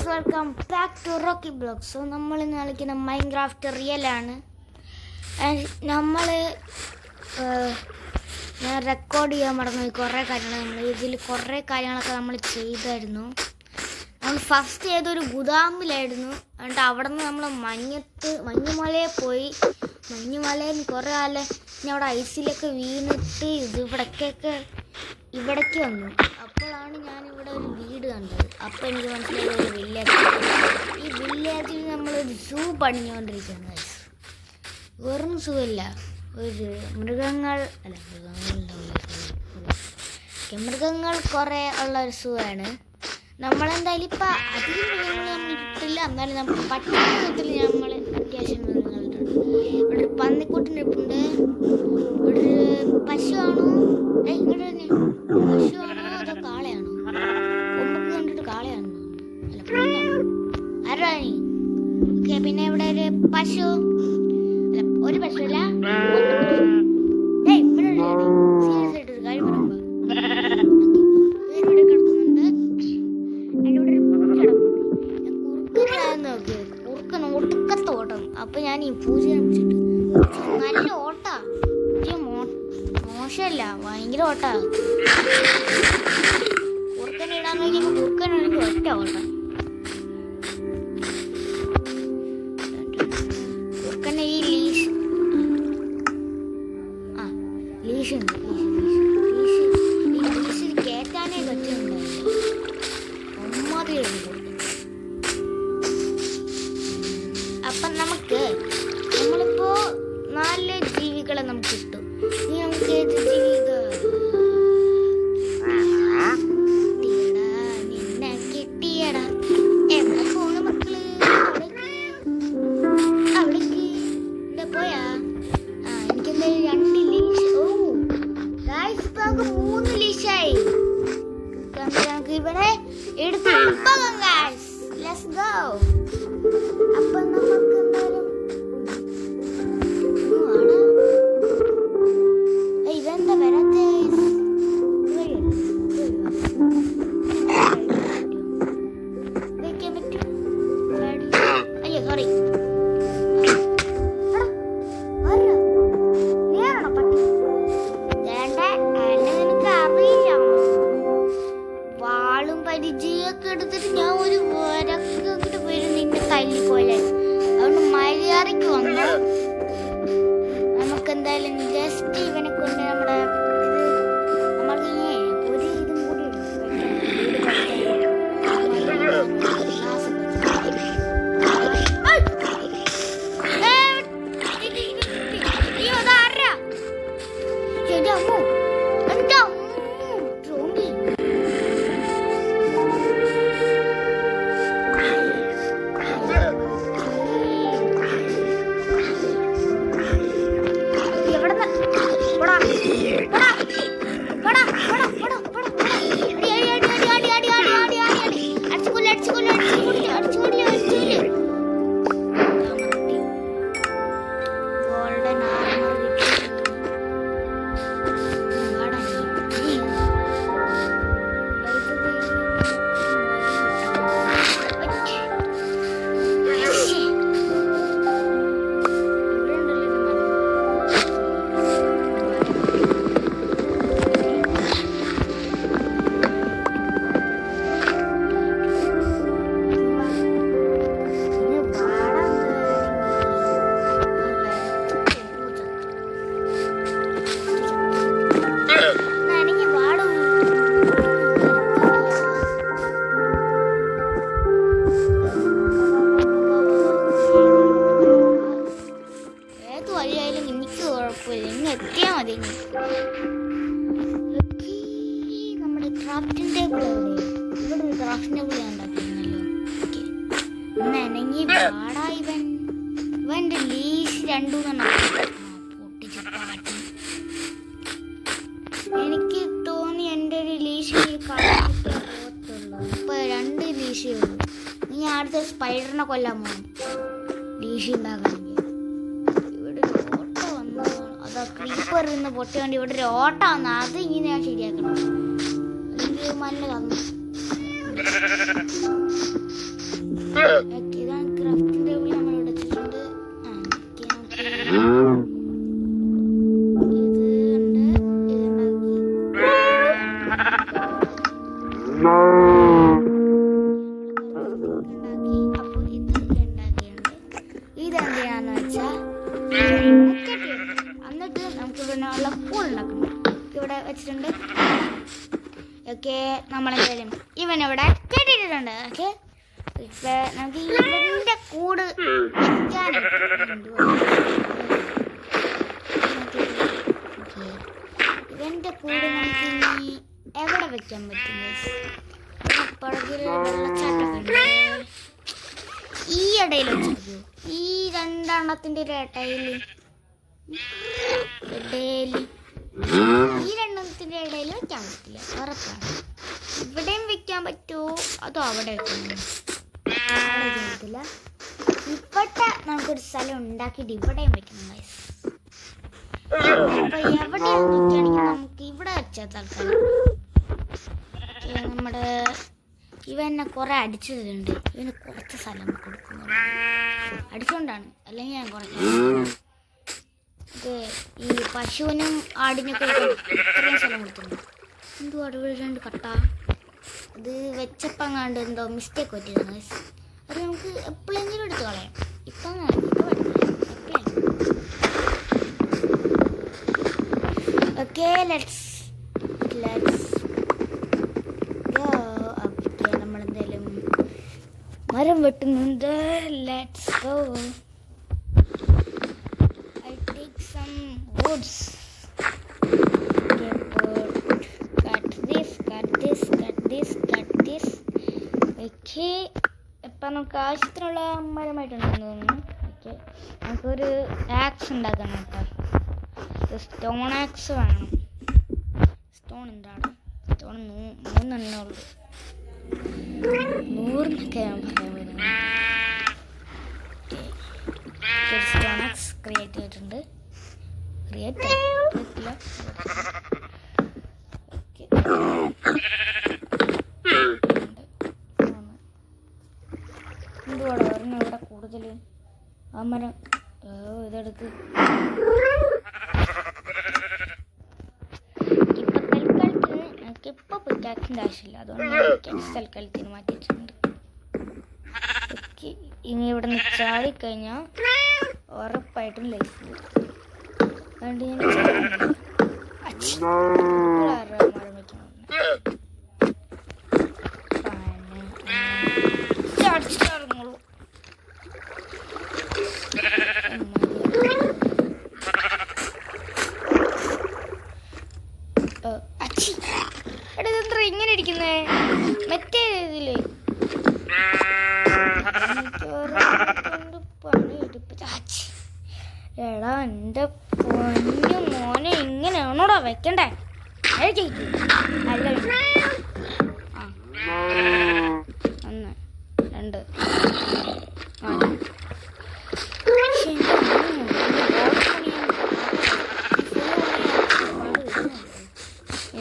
Welcome back to Rocky blog. So നമ്മൾ ഇന്ന് കളിക്കുന്ന മൈൻക്രാഫ്റ്റ് റിയലാണ്. ഞാൻ റെക്കോർഡ് ചെയ്യാൻ മറന്നു കുറേ കാര്യങ്ങൾ. ഇതിൽ കുറേ കാര്യങ്ങളൊക്കെ നമ്മൾ ചെയ്തായിരുന്നു. നമ്മൾ ഫസ്റ്റ് ചെയ്തൊരു ഗുദാമിലായിരുന്നു. എന്നിട്ട് അവിടെ നിന്ന് നമ്മൾ മഞ്ഞുമലയിൽ പോയി. മഞ്ഞുമലയിൽ കുറേ കാലം ഇനി അവിടെ ഐസിലൊക്കെ വീണിട്ട് ഇവിടേക്ക് വന്നു. അപ്പോഴാണ് ഞാനിവിടെ ഒരു വീട് കണ്ടത്. അപ്പോൾ എനിക്ക് മനസ്സിലായി ഒരു വില്ലേജ്. ഈ വില്ലേജിൽ നമ്മളൊരു സൂ പണിഞ്ഞുകൊണ്ടിരിക്കുകയാണ്. വെറും സൂ അല്ല, ഒരു മൃഗങ്ങൾ കുറേ ഉള്ള ഒരു സൂ ആണ്. നമ്മളെന്തായാലും ഇപ്പം അധികം മൃഗങ്ങൾ നമ്മൾ കിട്ടില്ല. എന്നാലും നമ്മൾ പട്ടണത്തിൽ നമ്മൾ അത്യാവശ്യം മൃഗങ്ങളുണ്ട്. ഇവിടെ ഒരു പന്നിക്കുട്ടിനിപ്പുണ്ട്. ഇവിടെ ഒരു പശുവാണോ പശുവാണോ അതോ കാളയാണോ? കൊമ്പൊക്കെ കണ്ടിട്ട് കാളയാണോ? അല്ല ആരാണി? ഓക്കെ, പിന്നെ ഇവിടെ ഒരു പശു അല്ല, ഒരു പശു അല്ല, സീരിയസ് ആയിട്ടൊരു കാര്യം പറയുമ്പോ ഇവിടെ കിടക്കുന്നുണ്ട്. അതിൻ്റെ ഇവിടെ ഒരു കുറുക്കനാന്ന് നോക്കിയത്. കുറുക്കൻ ഒടുക്കത്തെ ഓട്ടം. അപ്പൊ ഞാൻ ഈ പൂജനെ പിടിച്ചിട്ട് നല്ല ഓട്ടാ, മോശമല്ല, ഭയങ്കര ഓട്ടാ. കുറുക്കനെ ഇടാൻ നോക്കിയപ്പോൾ കുറുക്കനാണെങ്കിൽ ഒറ്റ ഓട്ടം. കുറുക്കനെ ഈ ലീഷ് കയറ്റാനേ പറ്റുന്നുണ്ടായിരുന്നു. ഒമ്മാതിരി അപ്പം നമ്മളിപ്പോ 4 ജീവികളെ നമുക്ക് കിട്ടും. ഇനി നമുക്ക് ഏത് ജീവി നിന്നെ കിട്ടിയടാ. എവിടെ പോണു മക്കള്? അവിടേക്ക് എന്താ പോയാ? എനിക്കെന്തായാലും 2 ലീഷ്. ഇപ്പൊ നമുക്ക് 3 ലീഷായി. നമുക്ക് ഇവിടെ എടുത്ത് പോകാം ഗൈസ്. Let's go. അപ്പൊ നമുക്ക് എന്തായാലും ഇതെന്താ വരാത്തെ? വെക്കാൻ പറ്റും. അയ്യോ സോറി. നീയാണോ പട്ടി? നിനക്ക് അറിയാം. വാളും പരിചയൊക്കെ എടുത്തിട്ട് ഞാൻ ഒരു വരക്കൊക്കെ വരും നിന്റെ തല്ലി പോലെ. അതുകൊണ്ട് മര്യാദയ്ക്ക് വന്നു. നമുക്കെന്തായാലും ജസ്റ്റ് ഇവനെ കൊണ്ട് നമ്മുടെ നമ്മൾക്ക് ഒരു ഇതും കൂടി ഇവിടെ ആടാ ഇവന്റെ ലീഷ് രണ്ടു പൊട്ടിച്ചു പാട്ടി. എനിക്ക് തോന്നി എൻ്റെ ഒരു ലീഷ് പോകത്തുള്ളൂ. ഇപ്പൊ 2 ലീഷേ ഉള്ളൂ. നീ അടുത്ത സ്പൈഡറിനെ കൊല്ലാൻ പോകും ലീഷ് ഉണ്ടാക്കണമെങ്കിൽ. ഇവിടെ ഒരു ഓട്ട വന്നു. അതാ ക്രീപ്പർ നിന്ന് പൊട്ടി വേണ്ടി ഇവിടെ ഒരു ഓട്ട വന്നു. അത് ഇങ്ങനെ ഞാൻ ശരിയാക്കണം. അല്ലെങ്കിൽ മല്ല തന്നു. ഇതാണ് ക്രാഫ്റ്റിംഗ് ടേബിൾ നമ്മൾ ഇവിടെ വെച്ചിട്ടുണ്ട്. ഇതെന്തിനാന്ന് വെച്ചാൽ എന്നിട്ട് നമുക്ക് ഇതിനുള്ള പൂൾ ഉണ്ടാക്കണം. ഇവിടെ വെച്ചിട്ടുണ്ട്. ഓക്കെ, നമ്മളെന്തായാലും ഇവനിവിടെ കെട്ടിയിട്ടുണ്ട്. ഓക്കെ, ഇപ്പൊ നമുക്ക് ഇവന്റെ കൂട് ഇവന്റെ കൂട് നമുക്ക് ഇനി എവിടെ വെക്കാൻ പറ്റും? പുറകിൽ വെള്ളച്ചാട്ടൊക്കെ ഉണ്ട്. ഈ ഇടയിൽ വെച്ചു. ഈ 2 എണ്ണത്തിന്റെ ഒരു ഇടയിൽ ഈ 2 എണ്ണത്തിന്റെ ഇടയിൽ വെക്കാൻ പറ്റില്ല, ഉറപ്പാണ്. ഇവിടെയും വെക്കാൻ പറ്റുമോ അതോ അവിടെ വെക്കാൻ പറ്റില്ല. ഇവിടെ നമുക്കൊരു സ്ഥലം ഉണ്ടാക്കിയിട്ട് ഇവിടെയും വെക്കണം. അപ്പൊ എവിടെയാണ് നോക്കുകയാണെങ്കിൽ നമുക്ക് ഇവിടെ വെച്ചാൽ തൽക്കാലം. നമ്മുടെ ഇവനെ കുറെ അടിച്ചതുണ്ട്. ഇവന് കുറച്ച് സ്ഥലം കൊടുക്കുന്നു. അടിച്ചുകൊണ്ടാണ്, അല്ലെങ്കിൽ ഞാൻ കുറച്ച് ഈ പശുവിനും ആടിനൊക്കെ ഇത്രയും സ്ഥലം കൊടുത്തിട്ടുണ്ട്. എന്തോ അവിടെ 2 കട്ട അത് വെച്ചപ്പങ്ങാണ്ട് എന്തോ മിസ്റ്റേക്ക് പറ്റിയിരുന്നു. അത് നമുക്ക് എപ്പോഴെങ്കിലും എടുത്ത് കളയാം. ഇപ്പം ഓക്കെ, ലെറ്റ്സ് നമ്മളെന്തായാലും മരം വെട്ടുന്നുണ്ട്. Let's go. I take some woods. Okay, ഇപ്പം നമുക്ക് ആവശ്യത്തിനുള്ള മരമായിട്ടുണ്ടെന്ന് തോന്നുന്നു. ഓക്കെ, നമുക്കൊരു ആക്സ് ഉണ്ടാക്കണം കേട്ടോ. സ്റ്റോൺ ആക്സ് വേണം. സ്റ്റോൺ എന്താണ്? സ്റ്റോൺ 3 എണ്ണേ ഉള്ളൂ. 100 ഞാൻ പറയാൻ വരുന്നത്. സ്റ്റോൺ ആക്സ് ക്രിയേറ്റ് ചെയ്തിട്ടുണ്ട്. എന്തുവാടാ പറഞ്ഞ ഇവിടെ കൂടുതൽ ആ മരം ഇതെടുത്ത്. ഇപ്പൊ പിക്കാക്സിന്റെ ആവശ്യമില്ല, അതുകൊണ്ട് തൽക്കാലത്തിന് മാറ്റി വെച്ചിട്ടുണ്ട്. ഇനി ഇവിടെ നിന്ന് ചാടിക്കഴിഞ്ഞാൽ ഉറപ്പായിട്ടും ലൈഫ് പോകും. അതുകൊണ്ട് ഞാൻ മരം വയ്ക്കാൻ ചാടിച്ചിറങ്ങുള്ളൂ. എടാ ഇങ്ങനെ ഇരിക്കുന്നേ മറ്റേ ഇതില് എടാ എന്റെ പൊന്നു മോനെ ഇങ്ങനെയാണോടാ വെക്കണ്ടേ? അല്ല 1 2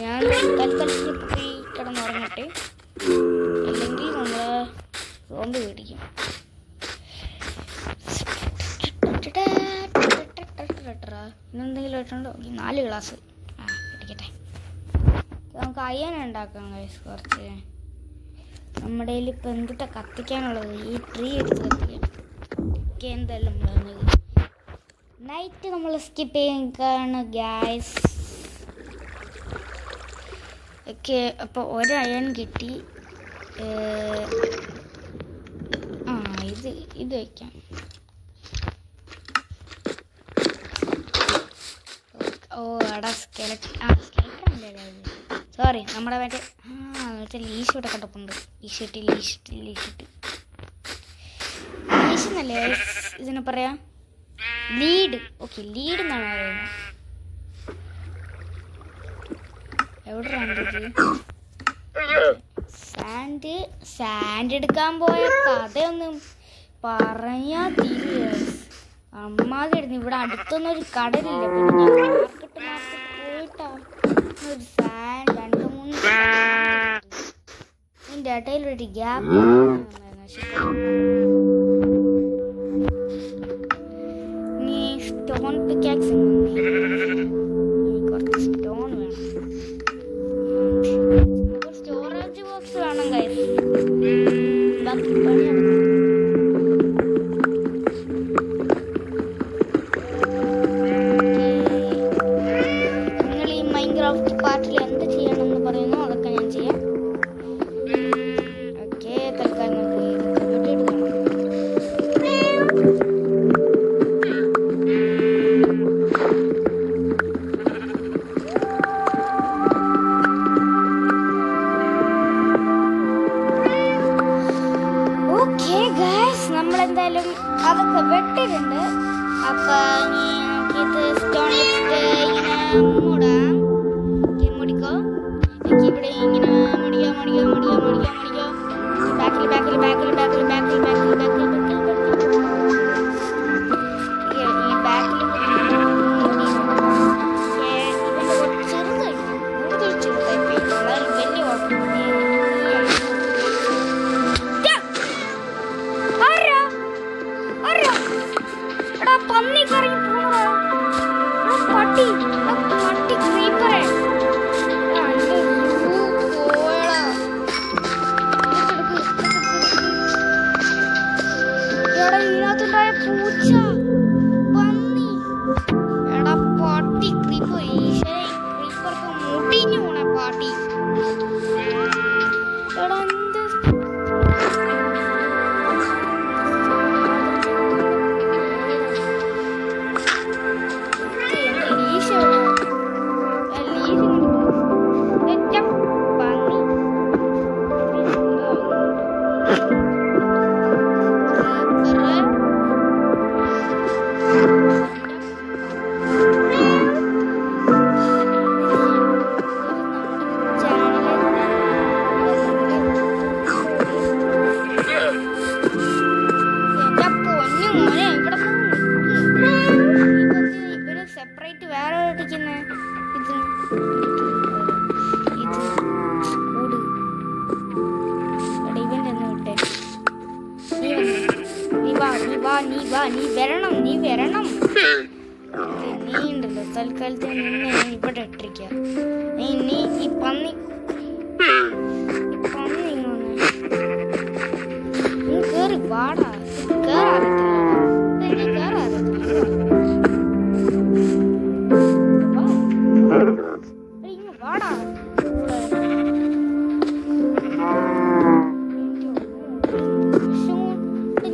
ഞാൻ തൽക്കാലത്തിൽ കിടന്നുറങ്ങട്ടെ, അല്ലെങ്കിൽ നമ്മള് സോംബി മേടിക്കും. ഇന്നെന്തെങ്കിലും ഇട്ടുണ്ടോ? 4 ഗ്ലാസ് ഇരിക്കട്ടെ. നമുക്ക് അയ്യന ഉണ്ടാക്കാം കുറച്ച്. നമ്മുടെ കയ്യിൽ ഇപ്പം എന്തിട്ടാ കത്തിക്കാനുള്ളത്? ഈ ട്രീ എടുത്ത് കത്തിക്കാം. ഓക്കെ, എന്തായാലും നൈറ്റ് നമ്മൾ സ്കിപ്പ് ചെയ്യാൻ ഗ്യാസ്. ഓക്കെ, അപ്പോൾ 1 അയൺ കിട്ടി. ഇത് വയ്ക്കാം. ഓ എടാ സ്കെലട്ടൺ അല്ലേ? സോറി, നമ്മുടെ മറ്റേ ലീഷ് ഇവിടെ കിടപ്പുണ്ട്. ലീഷിട്ട് ലീഷ് എന്നല്ലേ ഇതിനെ പറയാ? ലീഡ്. ഓക്കെ, ലീഡ് എന്നാണ് പറയുന്നത്. എവിടെ സാൻഡ് എടുക്കാൻ പോയ കഥയൊന്നും പറഞ്ഞാ തീരുക. അമ്മാതിരുന്നു. ഇവിടെ അടുത്തൊന്നും ഒരു കടലില്ല. പിന്നെ ഞാൻ മാർക്കറ്റ് പോയിട്ടാ ഒരു സാൻഡ് 2-3 ഇതിൻ്റെ ഇടയിലൊരു ഗ്യാപ്പ്. നീ സ്റ്റോൺ പിക്കാക്സ് കുറച്ച് സ്റ്റോൺ വേണം. സ്റ്റോറേജ് ബോക്സ് വേണം കയ്യിൽ. ബാക്കി പണിയാണ്. നിങ്ങൾ ഈ മൈൻക്രാഫ്റ്റ് പാർട്ടിൽ എന്ത് ചെയ്യണമെന്ന് പറയുന്നു അതൊക്കെ ഞാൻ ചെയ്യാം. ഓക്കെ, തൽക്കാലം നമുക്ക് എടുക്കണം. ഓക്കെ ഗൈസ്, നമ്മളെന്തായാലും അതൊക്കെ വെട്ടിട്ടുണ്ട്. അപ്പൊ നമുക്കിത് സ്റ്റോൺ വെച്ചിട്ട് ഇങ്ങനെ മൂടാം. മുടിക്കോ ഇവിടെ ഇങ്ങനെ മുടിയോ മുടിയോ മുടിയോ മുടിയോ മുടിയോ ബാക്കിൽ ബാക്കിൽ ബാക്കിൽ ബാക്കിൽ ബാക്കിൽ ബാക്കിൽ ബാക്കിൽ ബാക്കിൽ ഈ ബാക്കിൽ ചെറുതായി കൂടുതൽ ചെറുതായി വലിയ പന്നി കറങ്ങി പട്ടി പട്ടി ക്രീപ്പറേ ഇതിനകത്തുണ്ടായ പൂച്ച പന്നി എടാ പട്ടി ക്രീപ്പർ. ഈശ്വര ക്രീപ്പർക്ക് മുടിഞ്ഞു പോണ പാട്ടി. എടാ എന്ത് സെപ്പറേറ്റ് വേറെ ഇരിക്കുന്ന ഇത് കൂട് ഇവന്റെ ഒന്ന് വിട്ടെ. നീ വരണം നീ ഉണ്ടല്ലോ. തൽക്കാലത്ത് നിന്നെ ഞാൻ ഇവിടെ ഇട്ടിരിക്കാം. നീ ഈ പന്നി നീ കേറി വാടാ.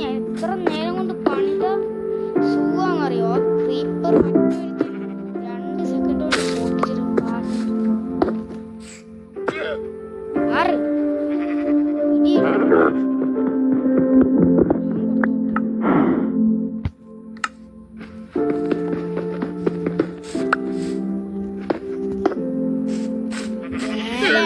ഞാൻ എത്ര നേരം കൊണ്ട് പണിത സുഖമാണെന്നറിയോ? ക്രീപ്പർ 2 സെക്കൻഡ് കൊണ്ട് പൊട്ടിച്ചിട്ട് ആറ്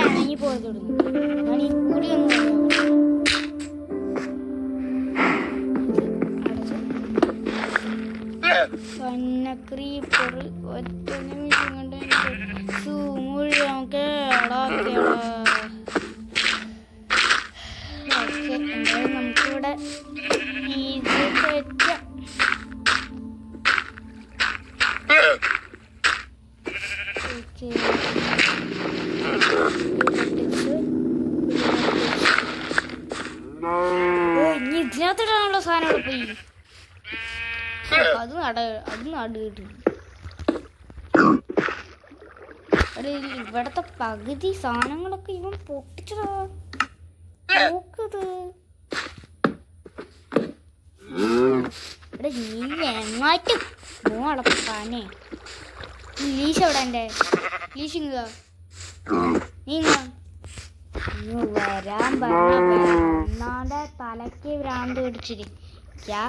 അണങ്ങി പോയത് ഞാൻ ഈ കൂടി ഒന്ന് ക്രീപ്പർ ഒറ്റ നിമിഷം കൊണ്ട് മുഴുവൻ കേടാ. എന്തായാലും നമുക്കിവിടെ ഇത് വെക്കാം. ഇനി ഇതിനകത്തിടാനുള്ള സാധനം പോയി. അത് നട കിട്ടും. ഇവിടത്തെ പകുതി സാധനങ്ങളൊക്കെ ഇവൻ പൊട്ടിച്ചതാ. നോക്കത് ഇവിടെ നീ എങ്ങാറ്റും മോളപ്പാനെ. ലീശ എവിടെ? എൻ്റെ ലീശ നീങ്ങ വരാൻ പറഞ്ഞ തലയ്ക്ക് ഭ്രാന്ത് പിടിച്ചിരി. क्या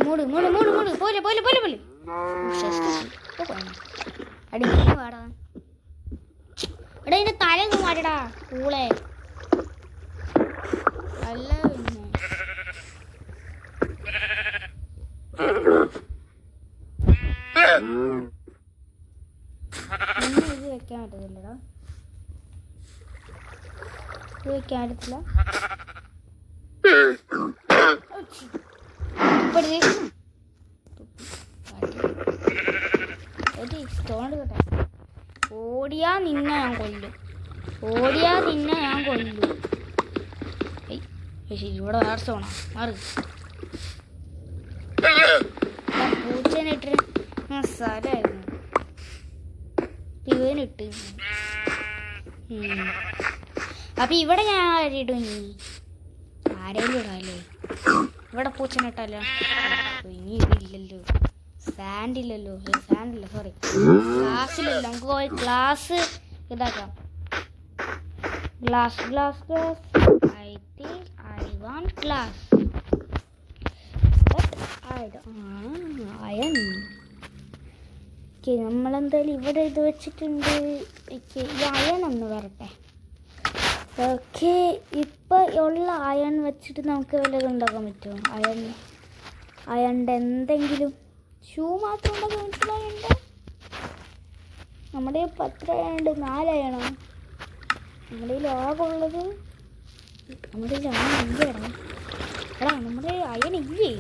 മൂട് മൂട് മൂട് മൂട് പോലെ പോലെ പോലെ പോലെ അടിക്കുന്ന പാടാ. എടാ ഇതിന്റെ തലയൊന്ന് മാറ്റടാ കൂളെ. അല്ല പിന്നെ ഇത് വെക്കാൻ പറ്റത്തില്ലടാ. ഇത് വെക്കാൻ പറ്റത്തില്ല. സ്റ്റോൺ കേട്ടോ. ഓടിയാ നിന്നെ ഞാൻ കൊല്ലും. ഓടിയാ നിന്നെ ഞാൻ കൊല്ലും. ശരി ഇവിടെ വേറെ സ്റ്റോണാ മാറി. പൂച്ചേനിട്ട് സ്ഥലമായിരുന്നു ഇവനിട്ട്. അപ്പൊ ഇവിടെ ഞാൻ ആരിടും ഇനി ആരെങ്കിലും ഇടാല്ലേ. ഇവിടെ പൂച്ചനിട്ടല്ലോ. ഇനി ഇതില്ലല്ലോ. സാൻഡില്ലല്ലോ. സാൻഡില്ല സോറി ഗ്ലാസ്സിലല്ലോ. നമുക്ക് പോയി ഗ്ലാസ് ഇതാക്കാം. Glass glass glass. I think I want glass. Iron. Okay നമ്മളെന്തായാലും ഇവിടെ ഇത് വെച്ചിട്ടുണ്ട്. ഓക്കെ ഈ അയൺ ഒന്ന് വരട്ടെ. ഓക്കെ ഇപ്പം ഉള്ള അയൺ വെച്ചിട്ട് നമുക്ക് വല്ലതും ഉണ്ടാക്കാൻ പറ്റുമോ? അയണിൻ്റെ എന്തെങ്കിലും ഷൂ മാത്രം ഉണ്ടാക്കാൻ പറ്റുന്ന അയണ്ട്. നമ്മുടെ 10 അയണ്ട് 4 അയണോ നമ്മുടെ ആകുള്ളത്? നമ്മുടെ അയൺ എന്താണ് എടാ? നമ്മുടെ അയൺ ഇല്ലേ?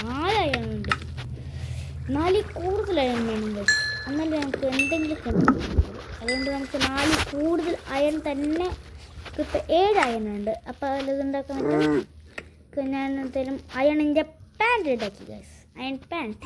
4 അയണുണ്ട്. 4 കൂടുതൽ അയൺ വേണം. എന്നാലും നമുക്ക് എന്തെങ്കിലും കിട്ടും. അതുകൊണ്ട് നമുക്ക് 4 കൂടുതൽ അയൺ തന്നെ കിട്ടും. 7 അയണുണ്ട്. അപ്പോൾ അതിൽ ഉണ്ടാക്കാൻ പറ്റും. ഞാൻ എന്തെങ്കിലും അയണിൻ്റെ പാൻറ് ഉണ്ടാക്കി ഗൈസ്. Iron pant.